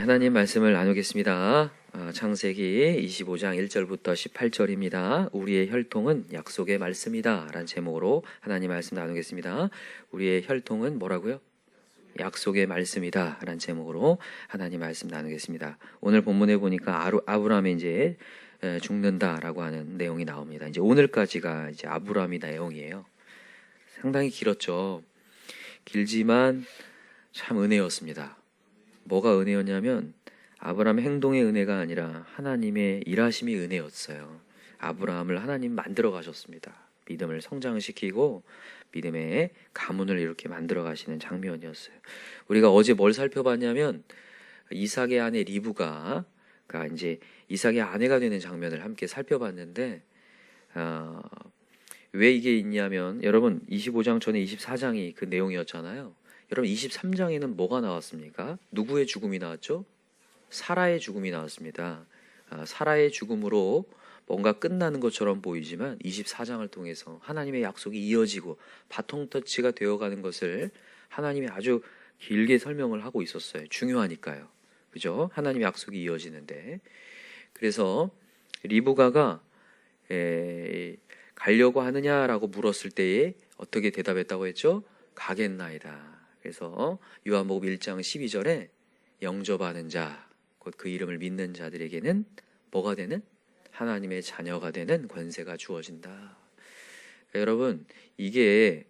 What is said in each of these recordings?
하나님 말씀을 나누겠습니다. 창세기 25장 1절부터 18절입니다. 우리의 혈통은 약속의 말씀이다 라는 제목으로 하나님 말씀 나누겠습니다. 우리의 혈통은 뭐라고요? 약속의 말씀이다 라는 제목으로 하나님 말씀 나누겠습니다. 오늘 본문에 보니까 아브라함이 이제 죽는다라고 하는 내용이 나옵니다. 이제 오늘까지가 이제 아브라함의 내용이에요. 상당히 길었죠. 길지만 참 은혜였습니다. 뭐가 은혜였냐면 아브라함의 행동의 은혜가 아니라 하나님의 일하심이 은혜였어요. 아브라함을 하나님 만들어 가셨습니다. 믿음을 성장시키고 믿음의 가문을 이렇게 만들어 가시는 장면이었어요. 우리가 어제 뭘 살펴봤냐면 이삭의 아내 리브가가 이제 이삭의 아내가 되는 장면을 함께 살펴봤는데 왜 이게 있냐면 여러분 25장 전에 24장이 그 내용이었잖아요. 여러분 23장에는 뭐가 나왔습니까? 누구의 죽음이 나왔죠? 사라의 죽음이 나왔습니다. 사라의 죽음으로 뭔가 끝나는 것처럼 보이지만 24장을 통해서 하나님의 약속이 이어지고 바통터치가 되어가는 것을 하나님이 아주 길게 설명을 하고 있었어요. 중요하니까요. 그죠? 하나님의 약속이 이어지는데 그래서 리브가가 가려고 하느냐라고 물었을 때에 어떻게 대답했다고 했죠? 가겠나이다. 그래서 요한복음 1장 12절에 영접하는 자, 곧 그 이름을 믿는 자들에게는 뭐가 되는? 하나님의 자녀가 되는 권세가 주어진다. 그러니까 여러분 이게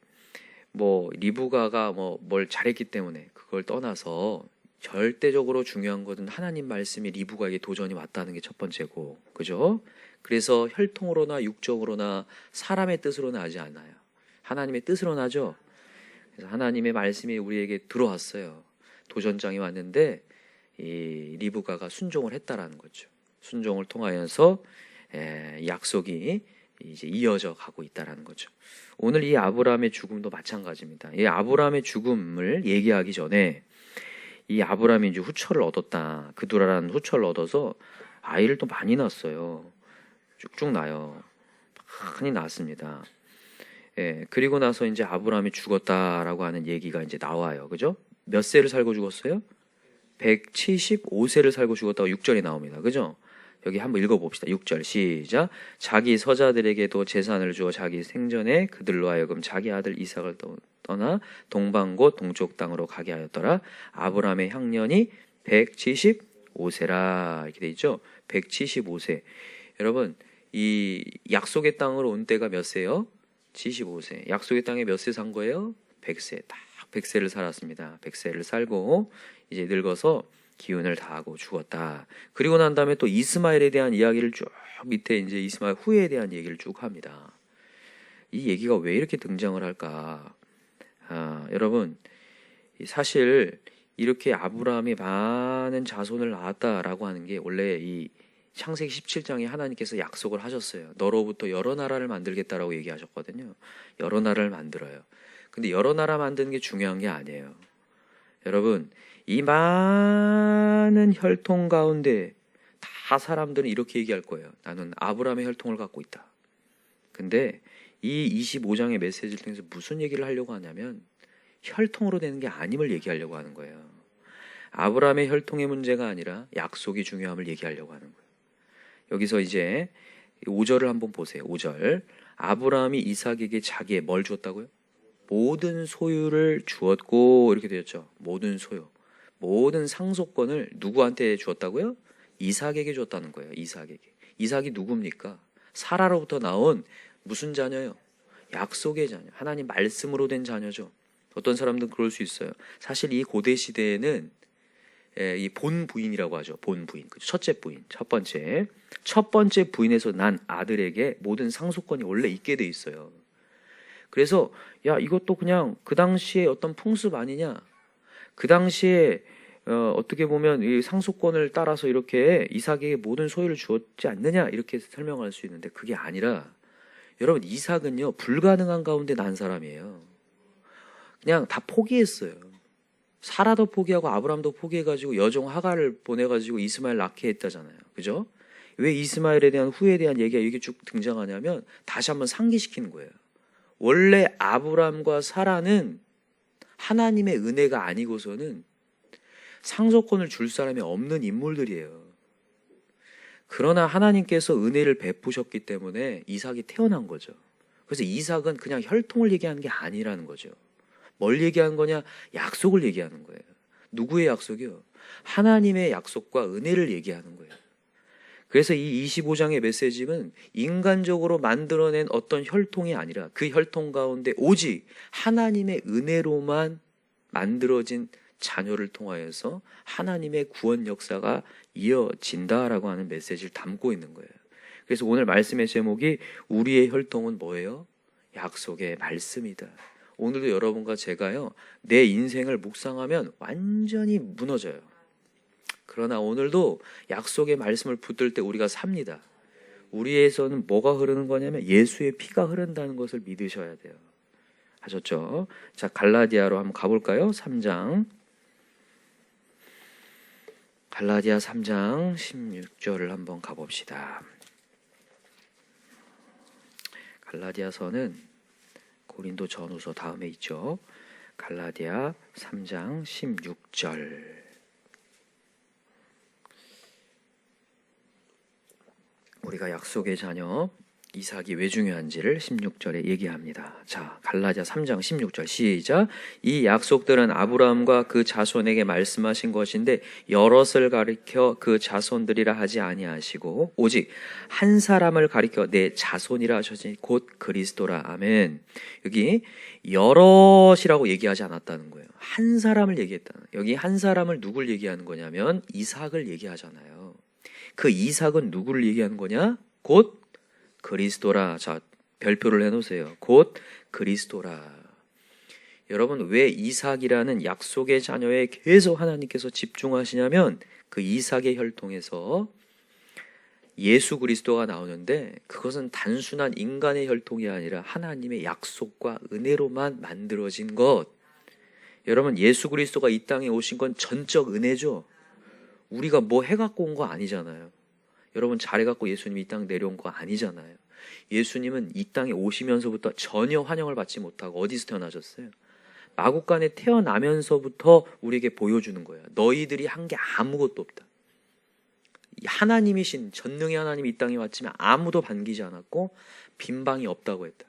뭐 리브가가 뭘 잘했기 때문에 그걸 떠나서 절대적으로 중요한 것은 하나님 말씀이 리브가에게 도전이 왔다는 게 첫 번째고, 그죠? 그래서 혈통으로나 육적으로나 사람의 뜻으로 나지 않아요. 하나님의 뜻으로 나죠. 그래서 하나님의 말씀이 우리에게 들어왔어요. 도전장이 왔는데 이 리브가가 순종을 했다라는 거죠. 순종을 통하여서 약속이 이제 이어져 가고 있다라는 거죠. 오늘 이 아브라함의 죽음도 마찬가지입니다. 이 아브라함의 죽음을 얘기하기 전에 이 아브라함이 이제 후처를 얻었다. 그두라라는 후처를 얻어서 아이를 또 많이 낳았어요. 쭉쭉 나요. 많이 낳았습니다. 그리고 나서 이제 아브라함이 죽었다라고 하는 얘기가 이제 나와요. 그죠? 몇 세를 살고 죽었어요? 175세를 살고 죽었다고 6절에 나옵니다. 그죠? 여기 한번 읽어봅시다. 6절 시작. 자기 서자들에게도 재산을 주어 자기 생전에 그들로 하여금 자기 아들 이삭을 떠나 동방 곧 동쪽 땅으로 가게 하였더라. 아브라함의 향년이 175세라 이렇게 돼 있죠. 175세. 여러분 이 약속의 땅으로 온 때가 몇 세요? 75세. 약속의 땅에 몇 세 산 거예요? 100세. 딱 100세를 살았습니다. 100세를 살고 이제 늙어서 기운을 다하고 죽었다. 그리고 난 다음에 또 이스마엘에 대한 이야기를 쭉 밑에 이제 이스마엘 후예에 대한 얘기를 쭉 합니다. 이 얘기가 왜 이렇게 등장을 할까? 여러분 사실 이렇게 아브라함이 많은 자손을 낳았다라고 하는 게 원래 이 창세기 17장에 하나님께서 약속을 하셨어요. 너로부터 여러 나라를 만들겠다라고 얘기하셨거든요. 여러 나라를 만들어요. 근데 여러 나라 만드는 게 중요한 게 아니에요. 여러분 이 많은 혈통 가운데 다 사람들은 이렇게 얘기할 거예요. 나는 아브라함의 혈통을 갖고 있다. 근데 이 25장의 메시지를 통해서 무슨 얘기를 하려고 하냐면 혈통으로 되는 게 아님을 얘기하려고 하는 거예요. 아브라함의 혈통의 문제가 아니라 약속이 중요함을 얘기하려고 하는 거예요. 여기서 이제 5절을 한번 보세요. 5절. 아브라함이 이삭에게 자기의 뭘 주었다고요? 모든 소유를 주었고 이렇게 되었죠. 모든 소유. 모든 상속권을 누구한테 주었다고요? 이삭에게 줬다는 거예요. 이삭에게. 이삭이 누굽니까? 사라로부터 나온 무슨 자녀요? 약속의 자녀. 하나님 말씀으로 된 자녀죠. 어떤 사람들은 그럴 수 있어요. 사실 이 고대 시대에는 이 본부인이라고 하죠. 본부인. 첫째 부인. 첫 번째 부인에서 난 아들에게 모든 상속권이 원래 있게 돼 있어요. 그래서 야 이것도 그냥 그 당시에 어떤 풍습 아니냐? 그 당시에 어떻게 보면 이 상속권을 따라서 이렇게 이삭에게 모든 소유를 주었지 않느냐 이렇게 설명할 수 있는데 그게 아니라 여러분 이삭은요 불가능한 가운데 난 사람이에요. 그냥 다 포기했어요. 사라도 포기하고 아브람도 포기해가지고 여종 하갈을 보내가지고 이스마엘 낳게 했다잖아요. 그죠? 왜 이스마엘에 대한 후에 대한 얘기가 이게 쭉 등장하냐면 다시 한번 상기시키는 거예요. 원래 아브람과 사라는 하나님의 은혜가 아니고서는 상속권을 줄 사람이 없는 인물들이에요. 그러나 하나님께서 은혜를 베푸셨기 때문에 이삭이 태어난 거죠. 그래서 이삭은 그냥 혈통을 얘기하는 게 아니라는 거죠. 뭘 얘기하는 거냐? 약속을 얘기하는 거예요. 누구의 약속이요? 하나님의 약속과 은혜를 얘기하는 거예요. 그래서 이 25장의 메시지는 인간적으로 만들어낸 어떤 혈통이 아니라 그 혈통 가운데 오직 하나님의 은혜로만 만들어진 자녀를 통하여서 하나님의 구원 역사가 이어진다라고 하는 메시지를 담고 있는 거예요. 그래서 오늘 말씀의 제목이 우리의 혈통은 뭐예요? 약속의 말씀이다. 오늘도 여러분과 제가요, 내 인생을 묵상하면 완전히 무너져요. 그러나 오늘도 약속의 말씀을 붙들 때 우리가 삽니다. 우리에서는 뭐가 흐르는 거냐면 예수의 피가 흐른다는 것을 믿으셔야 돼요. 하셨죠? 자, 갈라디아로 한번 가볼까요? 3장. 갈라디아 3장 16절을 한번 가봅시다. 갈라디아서는 고린도 전후서 다음에 있죠. 갈라디아 3장 16절. 우리가 약속의 자녀 이삭이 왜 중요한지를 16절에 얘기합니다. 자, 갈라디아 3장 16절 시작. 이 약속들은 아브라함과 그 자손에게 말씀하신 것인데 여럿을 가리켜 그 자손들이라 하지 아니하시고 오직 한 사람을 가리켜 내 자손이라 하셨으니 곧 그리스도라. 아멘. 여기 여럿이라고 얘기하지 않았다는 거예요. 한 사람을 얘기했다는 거예요. 여기 한 사람을 누굴 얘기하는 거냐면 이삭을 얘기하잖아요. 그 이삭은 누구를 얘기하는 거냐? 곧 그리스도라. 자, 별표를 해놓으세요. 곧 그리스도라. 여러분, 왜 이삭이라는 약속의 자녀에 계속 하나님께서 집중하시냐면 그 이삭의 혈통에서 예수 그리스도가 나오는데 그것은 단순한 인간의 혈통이 아니라 하나님의 약속과 은혜로만 만들어진 것. 여러분, 예수 그리스도가 이 땅에 오신 건 전적 은혜죠. 우리가 뭐 해갖고 온 거 아니잖아요. 여러분 잘해갖고 예수님이 이 땅 내려온 거 아니잖아요. 예수님은 이 땅에 오시면서부터 전혀 환영을 받지 못하고 어디서 태어나셨어요? 마국간에 태어나면서부터 우리에게 보여주는 거예요. 너희들이 한 게 아무것도 없다. 하나님이신 전능의 하나님이 이 땅에 왔지만 아무도 반기지 않았고 빈방이 없다고 했다.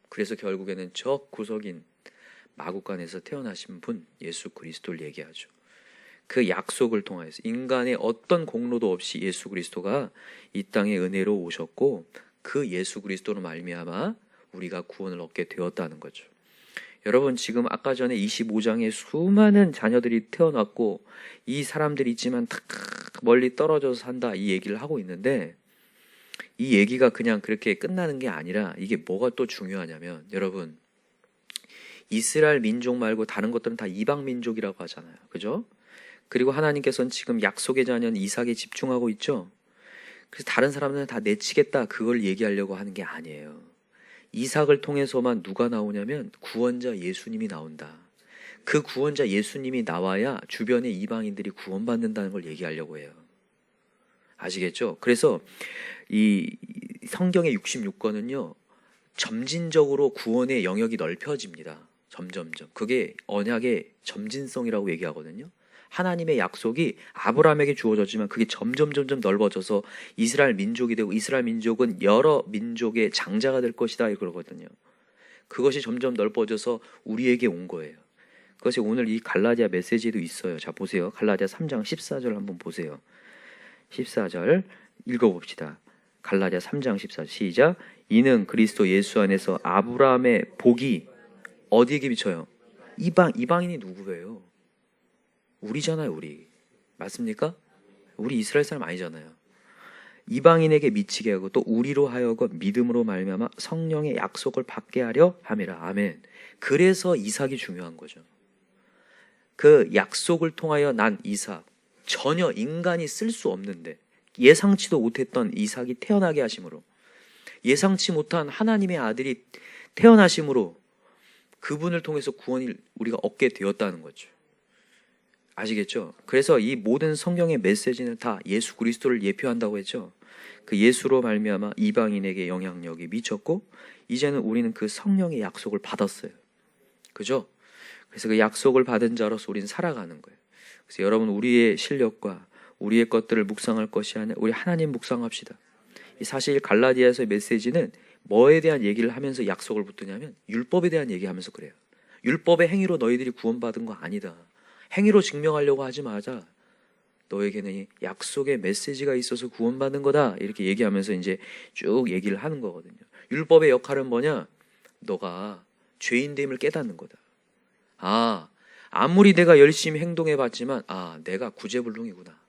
그래서 결국에는 저 구석인 마국간에서 태어나신 분 예수 그리스도를 얘기하죠. 그 약속을 통하여서 인간의 어떤 공로도 없이 예수 그리스도가 이 땅에 은혜로 오셨고 그 예수 그리스도로 말미암아 우리가 구원을 얻게 되었다는 거죠. 여러분 지금 아까 전에 25장에 수많은 자녀들이 태어났고 이 사람들이 있지만 다 멀리 떨어져서 산다 이 얘기를 하고 있는데 이 얘기가 그냥 그렇게 끝나는 게 아니라 이게 뭐가 또 중요하냐면 여러분 이스라엘 민족 말고 다른 것들은 다 이방 민족이라고 하잖아요. 그죠? 그리고 하나님께서는 지금 약속의 자녀는 이삭에 집중하고 있죠. 그래서 다른 사람들은 다 내치겠다 그걸 얘기하려고 하는 게 아니에요. 이삭을 통해서만 누가 나오냐면 구원자 예수님이 나온다. 그 구원자 예수님이 나와야 주변의 이방인들이 구원받는다는 걸 얘기하려고 해요. 아시겠죠? 그래서 이 성경의 66권은요. 점진적으로 구원의 영역이 넓혀집니다. 점점점. 그게 언약의 점진성이라고 얘기하거든요. 하나님의 약속이 아브라함에게 주어졌지만 그게 점점 넓어져서 이스라엘 민족이 되고 이스라엘 민족은 여러 민족의 장자가 될 것이다 그러거든요. 그것이 점점 넓어져서 우리에게 온 거예요. 그것이 오늘 이 갈라디아 메시지에도 있어요. 자 보세요. 갈라디아 3장 14절 한번 보세요. 14절 읽어봅시다. 갈라디아 3장 14절 시작. 이는 그리스도 예수 안에서 아브라함의 복이 어디에게 미쳐요? 이방인이 누구예요? 우리잖아요, 우리. 맞습니까? 우리 이스라엘 사람 아니잖아요. 이방인에게 미치게 하고 또 우리로 하여금 믿음으로 말미암아 성령의 약속을 받게 하려 함이라. 아멘. 그래서 이삭이 중요한 거죠. 그 약속을 통하여 난 이삭, 전혀 인간이 쓸 수 없는데 예상치도 못했던 이삭이 태어나게 하심으로 예상치 못한 하나님의 아들이 태어나심으로 그분을 통해서 구원을 우리가 얻게 되었다는 거죠. 아시겠죠? 그래서 이 모든 성경의 메시지는 다 예수 그리스도를 예표한다고 했죠. 그 예수로 말미암아 이방인에게 영향력이 미쳤고 이제는 우리는 그 성령의 약속을 받았어요. 그죠? 그래서 그 약속을 받은 자로서 우리는 살아가는 거예요. 그래서 여러분 우리의 실력과 우리의 것들을 묵상할 것이 아니라 우리 하나님 묵상합시다. 사실 갈라디아서의 메시지는 뭐에 대한 얘기를 하면서 약속을 붙드냐면 율법에 대한 얘기하면서 그래요. 율법의 행위로 너희들이 구원받은 거 아니다. 행위로 증명하려고 하지 마자. 너에게는 약속의 메시지가 있어서 구원받는 거다. 이렇게 얘기하면서 이제 쭉 얘기를 하는 거거든요. 율법의 역할은 뭐냐? 너가 죄인됨을 깨닫는 거다. 아무리 내가 열심히 행동해 봤지만 내가 구제불능이구나.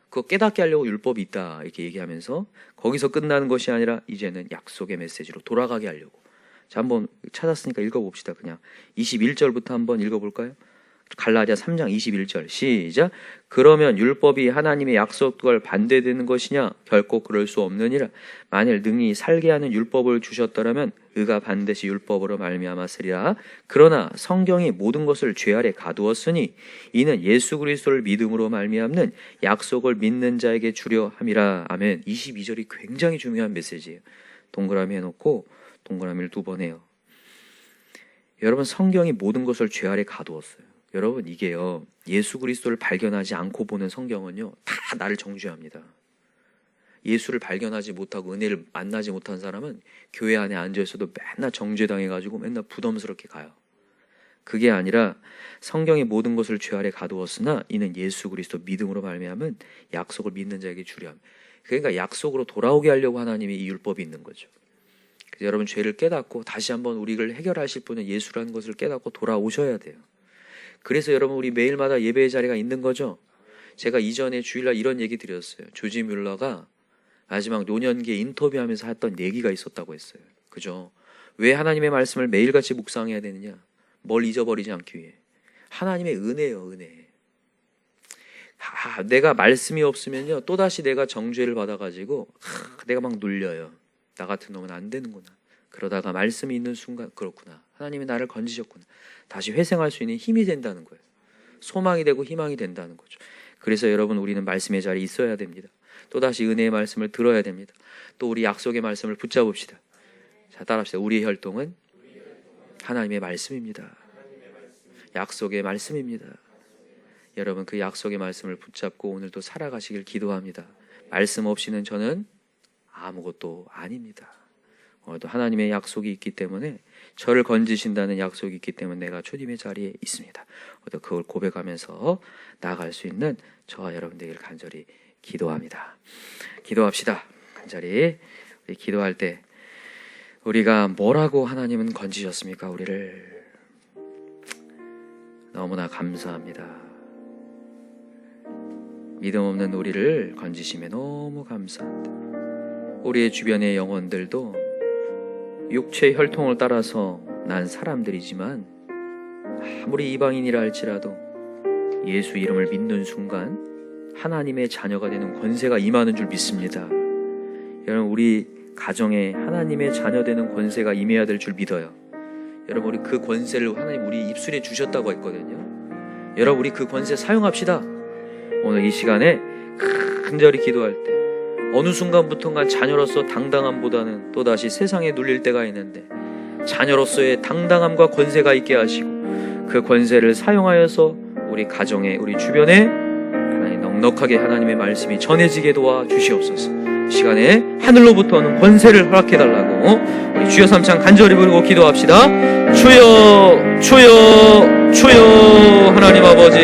그거 깨닫게 하려고 율법이 있다. 이렇게 얘기하면서 거기서 끝나는 것이 아니라 이제는 약속의 메시지로 돌아가게 하려고. 자, 한번 찾았으니까 읽어봅시다. 그냥 21절부터 한번 읽어볼까요? 갈라디아 3장 21절 시작. 그러면 율법이 하나님의 약속과 반대되는 것이냐? 결코 그럴 수 없느니라. 만일 능히 살게 하는 율법을 주셨더라면 의가 반드시 율법으로 말미암았으리라. 그러나 성경이 모든 것을 죄 아래 가두었으니 이는 예수 그리스도를 믿음으로 말미암는 약속을 믿는 자에게 주려 함이라. 아멘. 22절이 굉장히 중요한 메시지예요. 동그라미 해놓고 동그라미를 2번 해요. 여러분, 성경이 모든 것을 죄 아래 가두었어요. 여러분, 이게요, 예수 그리스도를 발견하지 않고 보는 성경은요, 다 나를 정죄합니다. 예수를 발견하지 못하고 은혜를 만나지 못한 사람은 교회 안에 앉아있어도 맨날 정죄당해가지고 맨날 부담스럽게 가요. 그게 아니라 성경이 모든 것을 죄 아래 가두었으나 이는 예수 그리스도 믿음으로 말미암은 약속을 믿는 자에게 주렴. 그러니까 약속으로 돌아오게 하려고 하나님이 이 율법이 있는 거죠. 그래서 여러분, 죄를 깨닫고 다시 한번 우리를 해결하실 분은 예수라는 것을 깨닫고 돌아오셔야 돼요. 그래서 여러분, 우리 매일마다 예배의 자리가 있는 거죠. 제가 이전에 주일날 이런 얘기 드렸어요. 조지 뮬러가 마지막 노년기에 인터뷰하면서 했던 얘기가 있었다고 했어요. 그죠? 왜 하나님의 말씀을 매일같이 묵상해야 되느냐? 뭘 잊어버리지 않기 위해. 하나님의 은혜예요, 은혜. 내가 말씀이 없으면요, 또다시 내가 정죄를 받아가지고 내가 막 눌려요. 나 같은 놈은 안 되는구나. 그러다가 말씀이 있는 순간, 그렇구나, 하나님이 나를 건지셨구나, 다시 회생할 수 있는 힘이 된다는 거예요. 소망이 되고 희망이 된다는 거죠. 그래서 여러분, 우리는 말씀의 자리에 있어야 됩니다. 또다시 은혜의 말씀을 들어야 됩니다. 또 우리 약속의 말씀을 붙잡읍시다. 자, 따라합시다. 우리의 혈통은 하나님의 말씀입니다. 약속의 말씀입니다. 여러분, 그 약속의 말씀을 붙잡고 오늘도 살아가시길 기도합니다. 말씀 없이는 저는 아무것도 아닙니다. 오늘도 하나님의 약속이 있기 때문에, 저를 건지신다는 약속이 있기 때문에 내가 주님의 자리에 있습니다. 오늘도 그걸 고백하면서 나아갈 수 있는 저와 여러분들에게 간절히 기도합니다. 기도합시다. 간절히. 우리 기도할 때 우리가 뭐라고 하나님은 건지셨습니까? 우리를. 너무나 감사합니다. 믿음 없는 우리를 건지심에 너무 감사합니다. 우리의 주변의 영혼들도 육체의 혈통을 따라서 난 사람들이지만 아무리 이방인이라 할지라도 예수 이름을 믿는 순간 하나님의 자녀가 되는 권세가 임하는 줄 믿습니다. 여러분, 우리 가정에 하나님의 자녀 되는 권세가 임해야 될 줄 믿어요. 여러분, 우리 그 권세를 하나님 우리 입술에 주셨다고 했거든요. 여러분, 우리 그 권세 사용합시다. 오늘 이 시간에 간절히 기도할 때 어느 순간부터가 자녀로서 당당함보다는 또다시 세상에 눌릴 때가 있는데, 자녀로서의 당당함과 권세가 있게 하시고 그 권세를 사용하여서 우리 가정에, 우리 주변에 하나님 넉넉하게 하나님의 말씀이 전해지게 도와주시옵소서. 이 시간에 하늘로부터 오는 권세를 허락해달라고 우리 주여 삼창 간절히 부르고 기도합시다. 주여, 주여, 주여. 하나님 아버지,